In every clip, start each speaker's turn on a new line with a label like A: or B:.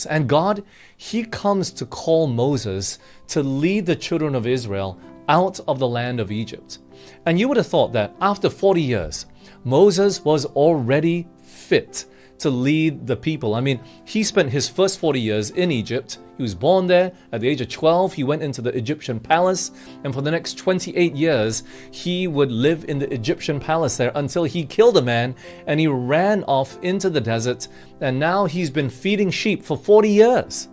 A: And God, He comes to call Moses to lead the children of Israel out of the land of Egypt. And you would have thought that after 40 years, Moses was already fit to lead the people. I mean, he spent his first 40 years in Egypt. He was born there. At the age of 12, he went into the Egyptian palace. And for the next 28 years, he would live in the Egyptian palace there until he killed a man and he ran off into the desert. And now he's been feeding sheep for 40 years.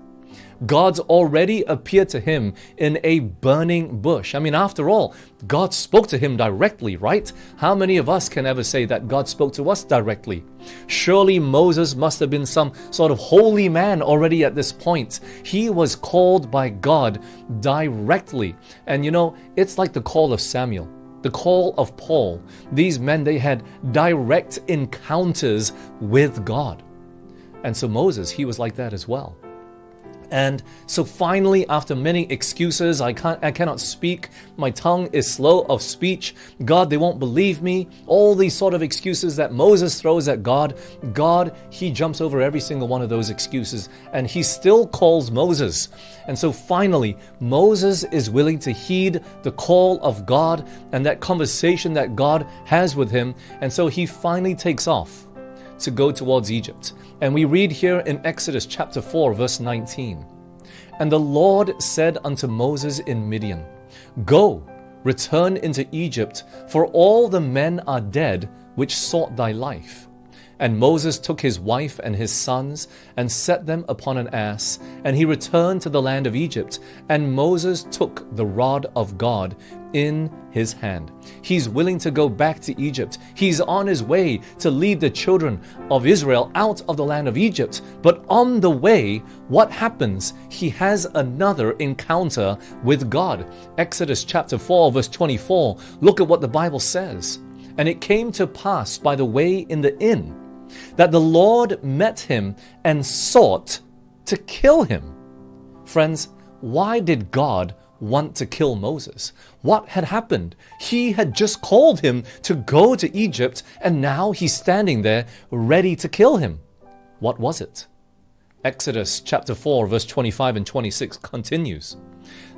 A: God's already appeared to him in a burning bush. I mean, after all, God spoke to him directly, right? How many of us can ever say that God spoke to us directly? Surely Moses must have been some sort of holy man already at this point. He was called by God directly. And you know, it's like the call of Samuel, the call of Paul. These men, they had direct encounters with God. And so Moses, he was like that as well. And so finally, after many excuses, I cannot speak, my tongue is slow of speech, God, they won't believe me, all these sort of excuses that Moses throws at God, He jumps over every single one of those excuses and He still calls Moses. And so finally, Moses is willing to heed the call of God and that conversation that God has with him. And so he finally takes off to go towards Egypt. And we read here in Exodus chapter 4, verse 19. And the Lord said unto Moses in Midian, Go, return into Egypt, for all the men are dead which sought thy life. And Moses took his wife and his sons and set them upon an ass, and he returned to the land of Egypt. And Moses took the rod of God in his hand. He's willing to go back to Egypt. He's on his way to lead the children of Israel out of the land of Egypt. But on the way, what happens? He has another encounter with God. Exodus chapter 4, verse 24. Look at what the Bible says. And it came to pass by the way in the inn, that the Lord met him and sought to kill him. Friends, why did God want to kill Moses? What had happened? He had just called him to go to Egypt, and now he's standing there ready to kill him. What was it? Exodus chapter 4, verse 25 and 26 continues.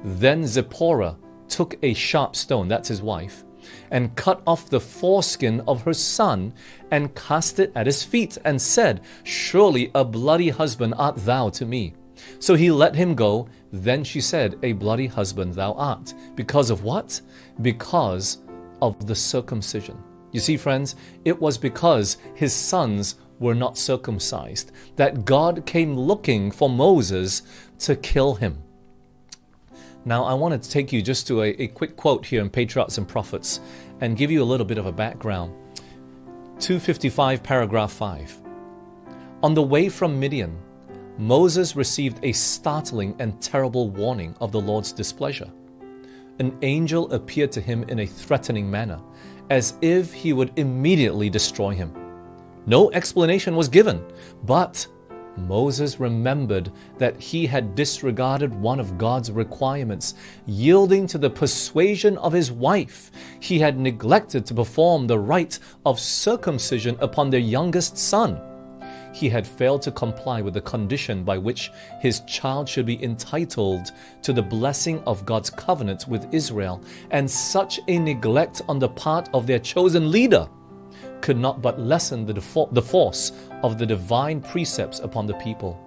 A: Then Zipporah took a sharp stone, that's his wife, and cut off the foreskin of her son, and cast it at his feet, and said, Surely a bloody husband art thou to me. So he let him go. Then she said, A bloody husband thou art. Because of what? Because of the circumcision. You see, friends, it was because his sons were not circumcised that God came looking for Moses to kill him. Now, I wanted to take you just to a quick quote here in Patriarchs and Prophets and give you a little bit of a background. 255, paragraph 5. On the way from Midian, Moses received a startling and terrible warning of the Lord's displeasure. An angel appeared to him in a threatening manner, as if he would immediately destroy him. No explanation was given, but Moses remembered that he had disregarded one of God's requirements, yielding to the persuasion of his wife. He had neglected to perform the rite of circumcision upon their youngest son. He had failed to comply with the condition by which his child should be entitled to the blessing of God's covenant with Israel, and such a neglect on the part of their chosen leader could not but lessen the force of the divine precepts upon the people.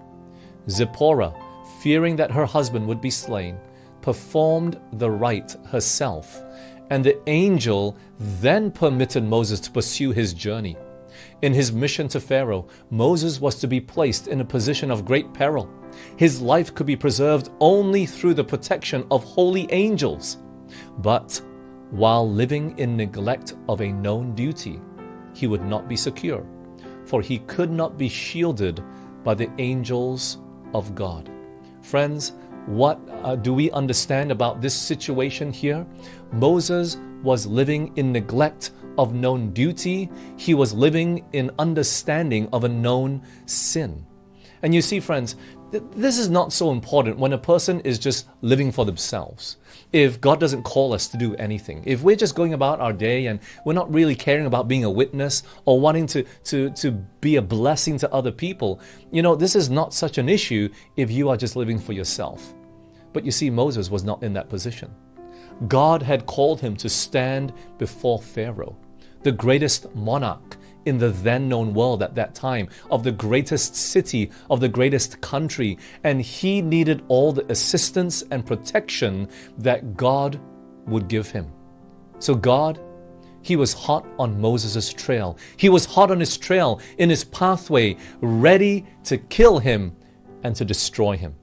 A: Zipporah, fearing that her husband would be slain, performed the rite herself, and the angel then permitted Moses to pursue his journey. In his mission to Pharaoh, Moses was to be placed in a position of great peril. His life could be preserved only through the protection of holy angels. But while living in neglect of a known duty, he would not be secure, for he could not be shielded by the angels of God. Friends, what do we understand about this situation here? Moses was living in neglect of known duty. He was living in understanding of a known sin. And you see, friends, this is not so important when a person is just living for themselves. If God doesn't call us to do anything, if we're just going about our day and we're not really caring about being a witness or wanting to be a blessing to other people, this is not such an issue if you are just living for yourself. But you see, Moses was not in that position. God had called him to stand before Pharaoh, the greatest monarch in the then known world at that time, of the greatest city, of the greatest country, and he needed all the assistance and protection that God would give him. So God, he was hot on Moses' trail. He was hot on his trail, in his pathway, ready to kill him and to destroy him.